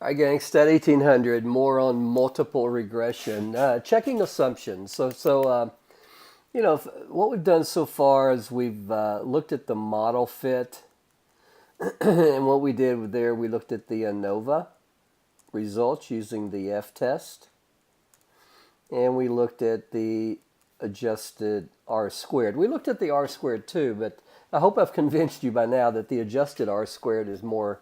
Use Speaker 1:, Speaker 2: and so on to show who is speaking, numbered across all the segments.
Speaker 1: All right, gang, STAT1800, more on multiple regression. Checking assumptions. What we've done so far is we've looked at the model fit. And what we did there, we looked at the ANOVA results using the F-test. And we looked at the adjusted R-squared. We looked at the R-squared too, but I hope I've convinced you by now that the adjusted R-squared is more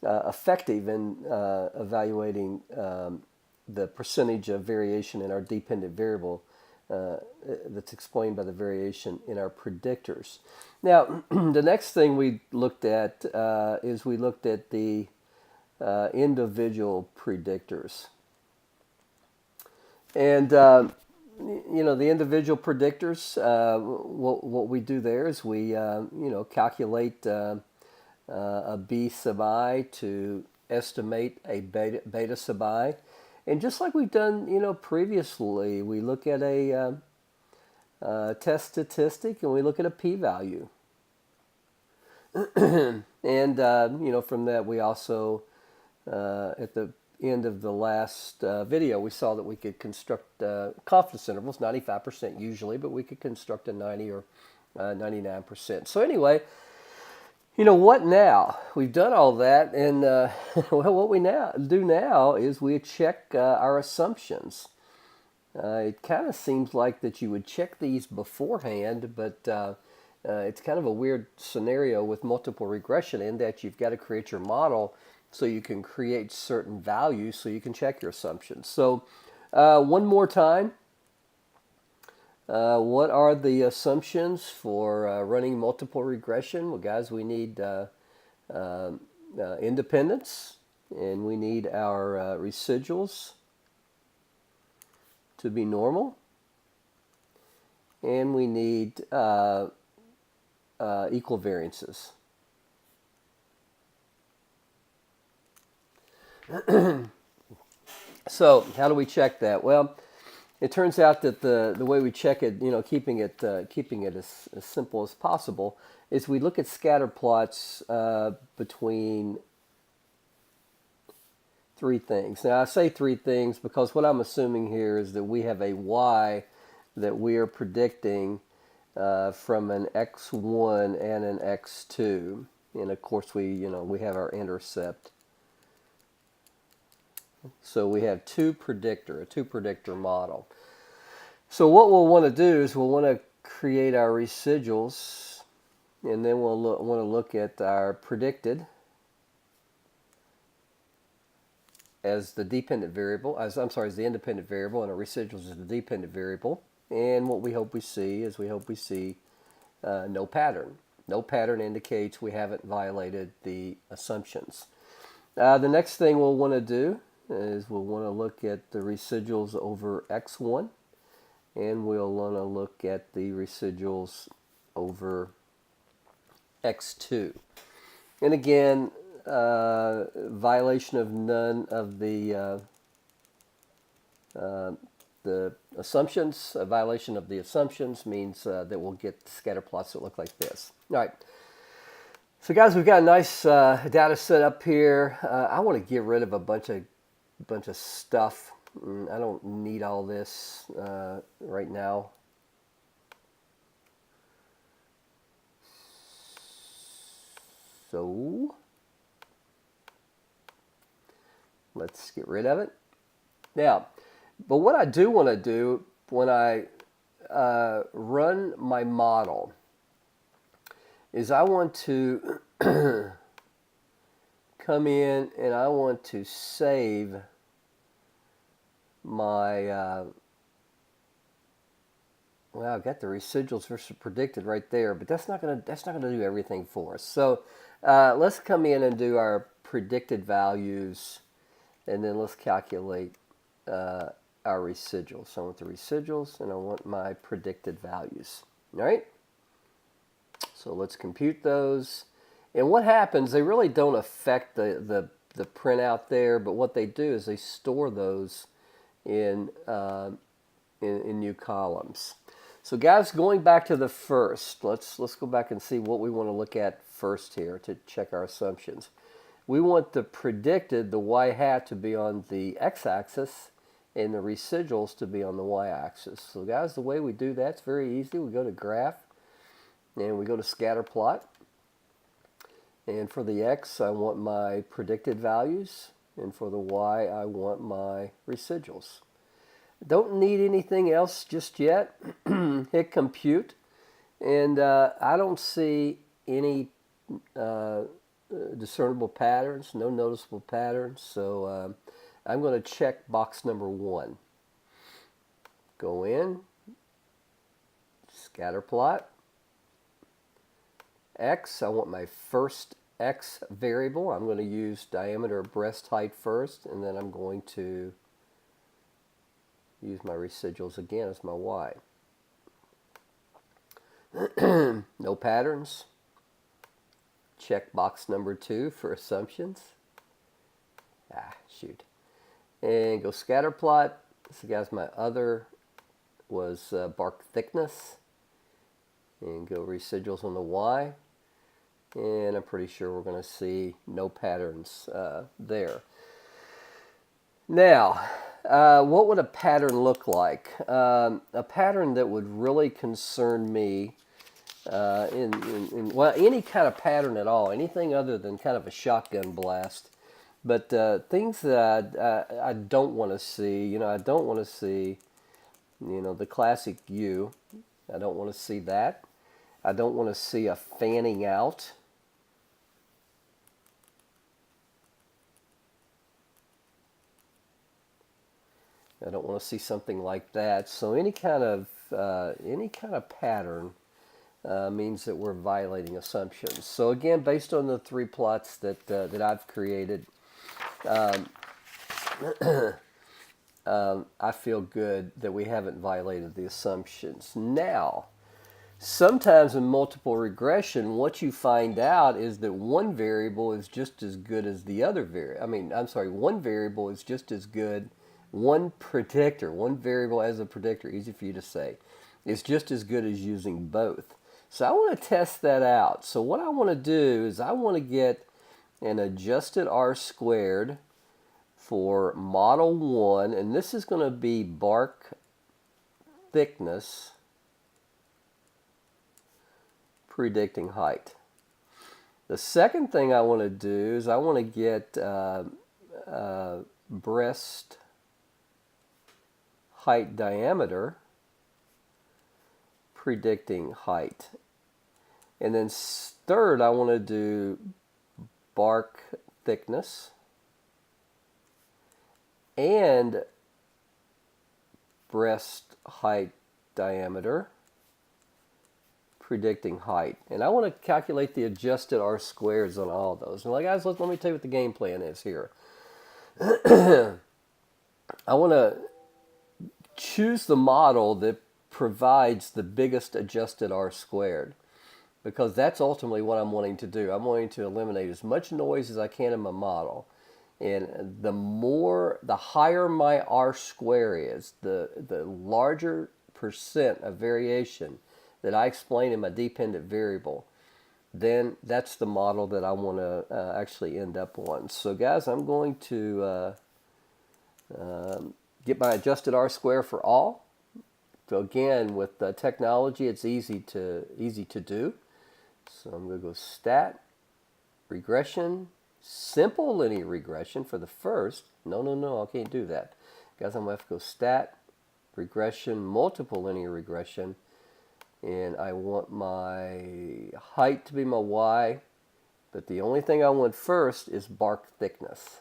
Speaker 1: effective in evaluating the percentage of variation in our dependent variable that's explained by the variation in our predictors. Now, the next thing we looked at is we looked at the individual predictors. And, the individual predictors, what we do there is we, calculate a B sub I to estimate a beta sub I. And just like we've done, previously, we look at a test statistic and we look at a p-value. And, from that we also, at the end of the last video, we saw that we could construct confidence intervals, 95% usually, but we could construct a 90 or 99%. So anyway, what now? We've done all that, and well, what we do now is we check our assumptions. It kind of seems like that you would check these beforehand, but it's kind of a weird scenario with multiple regression in that you've got to create your model so you can create certain values so you can check your assumptions. So one more time. What are the assumptions for running multiple regression? Well, guys, we need independence, and we need our residuals to be normal, and we need equal variances. So, how do we check that? Well, it turns out that the way we check it, keeping it as simple as possible, is we look at scatter plots between three things. Now I say three things because what I'm assuming here is that we have a y that we are predicting from an x1 and an x2, and of course we have our intercept. So we have a two predictor model. So what we'll want to do is we'll want to create our residuals, and then we'll want to look at our predicted as the dependent variable, as the independent variable, and our residuals as the dependent variable. And what we hope we see is no pattern. No pattern indicates we haven't violated the assumptions. The next thing we'll want to do is we'll want to look at the residuals over x1, and we'll want to look at the residuals over x2. And again, violation of none of the assumptions. A violation of the assumptions means that we'll get scatter plots that look like this. All right. So guys, we've got a nice data set up here. I want to get rid of a bunch of stuff. I don't need all this right now. So let's get rid of it. Now, but what I do want to do when I run my model is I want to come in and I want to save my well, I've got the residuals versus predicted right there, but that's not gonna do everything for us. So let's come in and do our predicted values, and then let's calculate our residuals. So I want the residuals and I want my predicted values. All right. So let's compute those. And what happens, they really don't affect the printout there, but what they do is they store those in new columns. So guys, going back to the first, let's go back and see what we want to look at first here to check our assumptions. we want the predicted, the y hat, to be on the x-axis and the residuals to be on the y-axis. So guys, the way we do that's very easy. We go to graph and we go to scatter plot. And for the x, I want my predicted values, and for the y, I want my residuals. Don't need anything else just yet. Hit compute, and I don't see any discernible patterns, no noticeable patterns, so I'm going to check box number 1. Go in, scatter plot, x, I want my first x variable. I'm going to use diameter of breast height first, and then I'm going to use my residuals again as my y. No patterns. Check box number 2 for assumptions. Shoot. And go scatter plot. So guys, my other was bark thickness. And go residuals on the y. And I'm pretty sure we're going to see no patterns there. Now, what would a pattern look like? A pattern that would really concern me well, any kind of pattern at all, anything other than kind of a shotgun blast. But things that I don't want to see, I don't want to see, the classic U. I don't want to see that. I don't want to see a fanning out. I don't want to see something like that. So any kind of pattern means that we're violating assumptions. So again, based on the 3 plots that I've created, I feel good that we haven't violated the assumptions. Now, sometimes in multiple regression, what you find out is that one variable is just as good as the other variable. One variable is just as good. One variable as a predictor, easy for you to say, is just as good as using both. So I want to test that out. So what I want to do is I want to get an adjusted R-squared for model 1, and this is going to be bark thickness predicting height. The second thing I want to do is I want to get breast height diameter predicting height. And then third, I want to do bark thickness and breast height diameter predicting height. And I want to calculate the adjusted R-squareds on all of those. And guys, let me tell you what the game plan is here. I want to choose the model that provides the biggest adjusted R-squared, because that's ultimately what I'm wanting to do. I'm wanting to eliminate as much noise as I can in my model. And the higher my R-square is, the larger percent of variation that I explain in my dependent variable, then that's the model that I want to actually end up on. So guys, I'm going to get my adjusted R-square for all. So again, with technology, it's easy to do. So I'm going to go stat, regression, simple linear regression for the first. No, I can't do that. Guys, I'm going to have to go stat, regression, multiple linear regression. And I want my height to be my y. But the only thing I want first is bark thickness.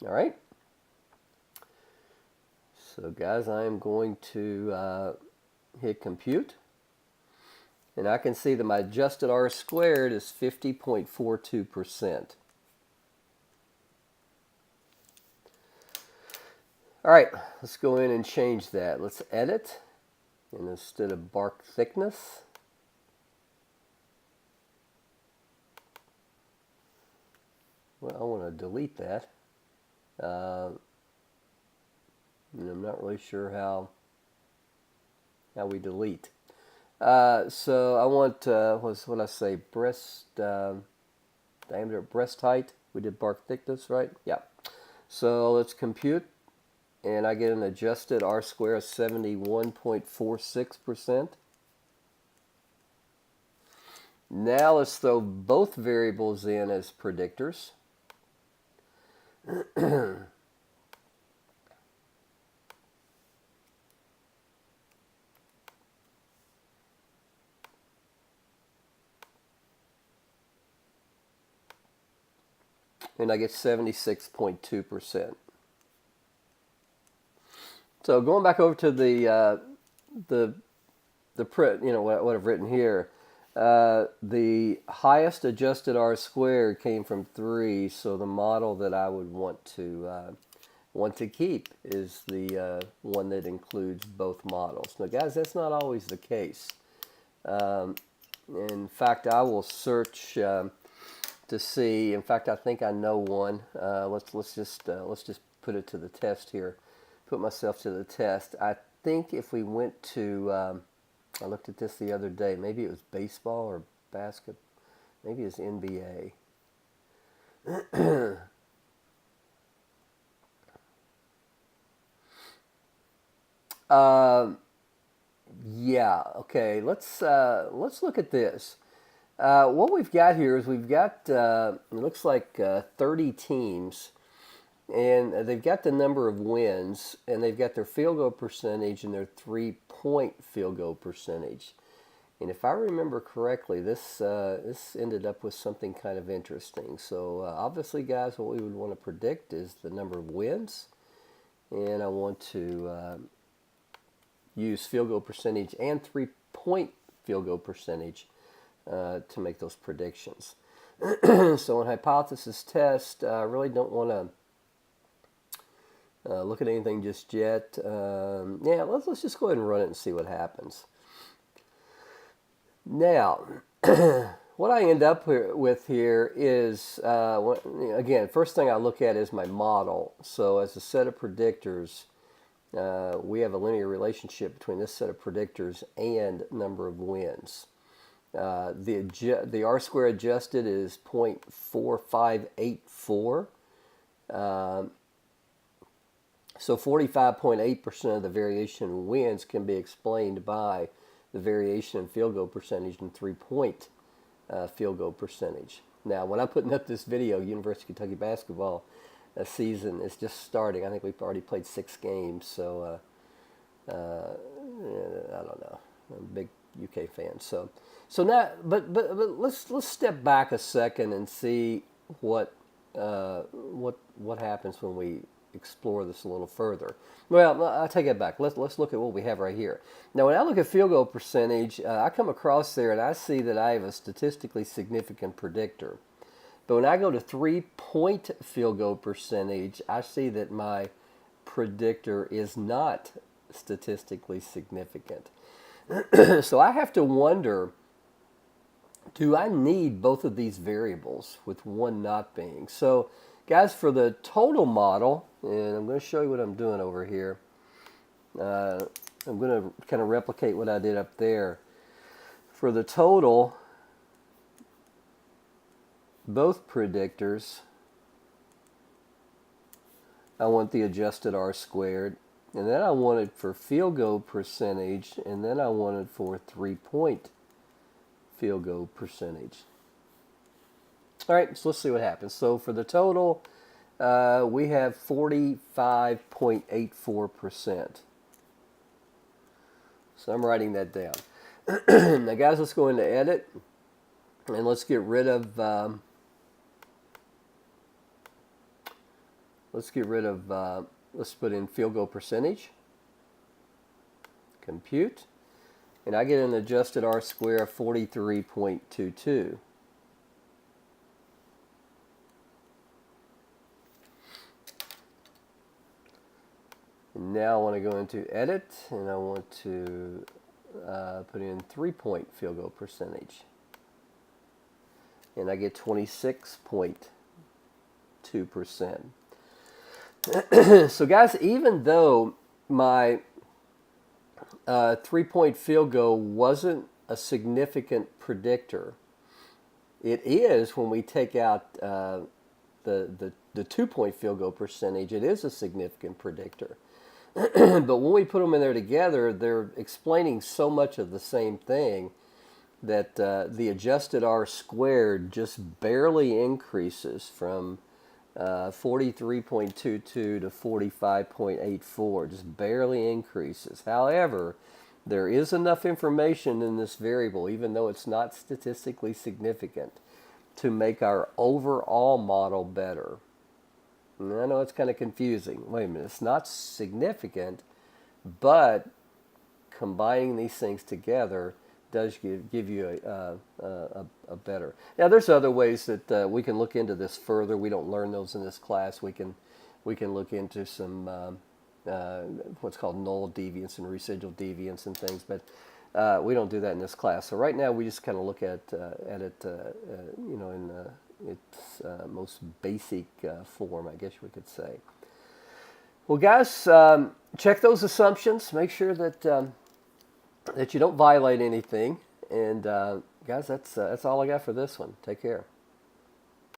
Speaker 1: All right? So guys, I am going to hit compute. And I can see that my adjusted R-squared is 50.42%. All right, let's go in and change that. Let's edit. And instead of bark thickness, well, I want to delete that. And I'm not really sure how we delete. So I want, what I say, breast diameter of breast height. We did bark thickness, right? Yeah. So let's compute, and I get an adjusted R-square of 71.46%. Now let's throw both variables in as predictors. And I get 76.2%. So going back over to the print, what I've written here, the highest adjusted R squared came from 3, so the model that I would want to keep is the one that includes both models. Now, guys, that's not always the case. In fact, I will search to see. In fact, I think I know one. Let's just put it to the test here. Put myself to the test. I think if we went to I looked at this the other day. Maybe it was baseball or basketball. Maybe it's NBA. Yeah. Okay. Let's look at this. What we've got here is we've got it looks like 30 teams, and they've got the number of wins, and they've got their field goal percentage and their 3-point field goal percentage. And if I remember correctly, this ended up with something kind of interesting. So obviously, guys, what we would want to predict is the number of wins, and I want to use field goal percentage and 3-point field goal percentage to make those predictions. So in hypothesis test, I really don't want to look at anything just yet. Yeah, let's just go ahead and run it and see what happens. Now, what I end up with here is, again, first thing I look at is my model. So as a set of predictors, we have a linear relationship between this set of predictors and number of wins. The R-square adjusted is 0.4584. So 45.8% of the variation in wins can be explained by the variation in field goal percentage and 3-point field goal percentage. Now, when I'm putting up this video, University of Kentucky basketball season is just starting. I think we've already played 6 games, so I don't know. I'm a big UK fan, so now, but let's step back a second and see what happens when we explore this a little further. Well, I'll take it back. Let's look at what we have right here. Now, when I look at field goal percentage, I come across there and I see that I have a statistically significant predictor. But when I go to 3-point field goal percentage, I see that my predictor is not statistically significant. So I have to wonder, do I need both of these variables with one not being? So, guys, for the total model, and I'm going to show you what I'm doing over here. I'm going to kind of replicate what I did up there. For the total, both predictors, I want the adjusted R squared, and then I want it for field goal percentage, and then I want it for 3-point field goal percentage. All right, so let's see what happens. So for the total, we have 45.84%. So I'm writing that down. Now, guys, let's go into edit, and let's get rid of let's put in field goal percentage, compute, and I get an adjusted R square of 43.22. And now I want to go into edit, and I want to put in 3-point field goal percentage. And I get 26.2%. So, guys, even though my 3-point field goal wasn't a significant predictor, It is when we take out the 2-point field goal percentage. It is a significant predictor. But when we put them in there together, they're explaining so much of the same thing that the adjusted R squared just barely increases from 43.22 to 45.84, just barely increases. However, there is enough information in this variable, even though it's not statistically significant, to make our overall model better. And I know it's kind of confusing. Wait a minute, it's not significant, but combining these things together does give you a better. Now, there's other ways that we can look into this further. We don't learn those in this class. We can look into some what's called null deviance and residual deviance and things, but we don't do that in this class. So right now we just kind of look at it, in its most basic form, I guess we could say. Well, guys, check those assumptions. Make sure that that you don't violate anything. And guys, that's all I got for this one. Take care.